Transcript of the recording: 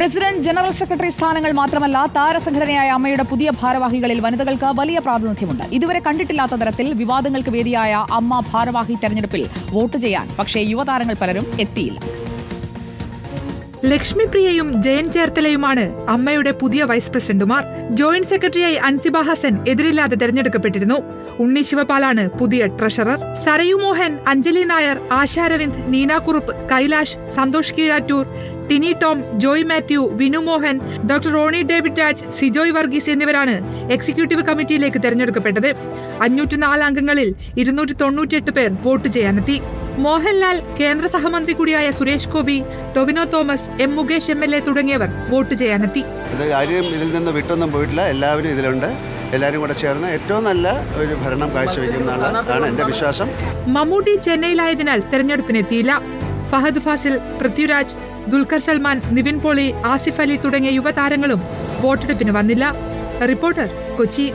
President, general secretary സ്ഥാനങ്ങൾ മാത്രമല്ല, താരസംഘടനയായ അമ്മയുടെ പുതിയ ഭാരവാഹികളിൽ വനിതകൾക്ക് വലിയ പ്രാതിനിധ്യമുണ്ട്. ഇതുവരെ കണ്ടിട്ടില്ലാത്ത തരത്തിൽ വിവാദങ്ങൾക്ക് വേദിയായ അമ്മ ഭാരവാഹി തെരഞ്ഞെടുപ്പിൽ വോട്ട് ചെയ്യാൻ പക്ഷേ യുവതാരങ്ങൾ പലരും എത്തിയില്ല. ലക്ഷ്മിപ്രിയയും ജയൻ ചേർത്തലയുമാണ് അമ്മയുടെ പുതിയ വൈസ് പ്രസിഡന്റുമാർ. ജോയിന്റ് സെക്രട്ടറിയായി അൻസിബ ഹസൻ എതിരില്ലാതെ തെരഞ്ഞെടുക്കപ്പെട്ടിരുന്നു. ഉണ്ണി ശിവപാലാണ് പുതിയ ട്രഷറർ. സരയു മോഹൻ, അഞ്ജലി നായർ, ആശ അരവിന്ദ്, നീന കുറുപ്പ്, കൈലാഷ്, സന്തോഷ് കീഴാറ്റൂർ, ടിനി ടോം, ജോയ് മാത്യു, വിനു മോഹൻ, ഡോക്ടർ റോണി ഡേവിഡ് രാജ്, സിജോയ് വർഗീസ് എന്നിവരാണ് എക്സിക്യൂട്ടീവ് കമ്മിറ്റിയിലേക്ക് തെരഞ്ഞെടുക്കപ്പെട്ടത്. 504 അംഗങ്ങളിൽ 298 പേർ വോട്ട് ചെയ്യാനെത്തി. മോഹൻലാൽ, കേന്ദ്ര സഹമന്ത്രി കൂടിയായ സുരേഷ് ഗോപി, ടൊവിനോ തോമസ്, എം മുകേഷ് MLA തുടങ്ങിയവർ വോട്ട് ചെയ്യാനെത്തി. ആരും ഇതിൽ നിന്ന് വിട്ടൊന്നും പോയിട്ടില്ല. എല്ലാവരും ഇതിലുണ്ട്. എല്ലാവരും കൂടെ ചേർന്ന് ഏറ്റവും നല്ല ഒരു ഭരണം കാഴ്ചവെക്കുന്നതാണ് എന്റെ വിശ്വാസം. മമ്മൂട്ടി ചെന്നൈയിലായതിനാൽ തെരഞ്ഞെടുപ്പിനെത്തിയില്ല. ഫഹദ് ഫാസിൽ, പൃഥ്വിരാജ്, ദുൽഖർ സൽമാൻ, നിവിൻ പോളി, ആസിഫ് അലി തുടങ്ങിയ യുവതാരങ്ങളും വോട്ടെടുപ്പിന് വന്നില്ല. റിപ്പോർട്ടർ, കൊച്ചി.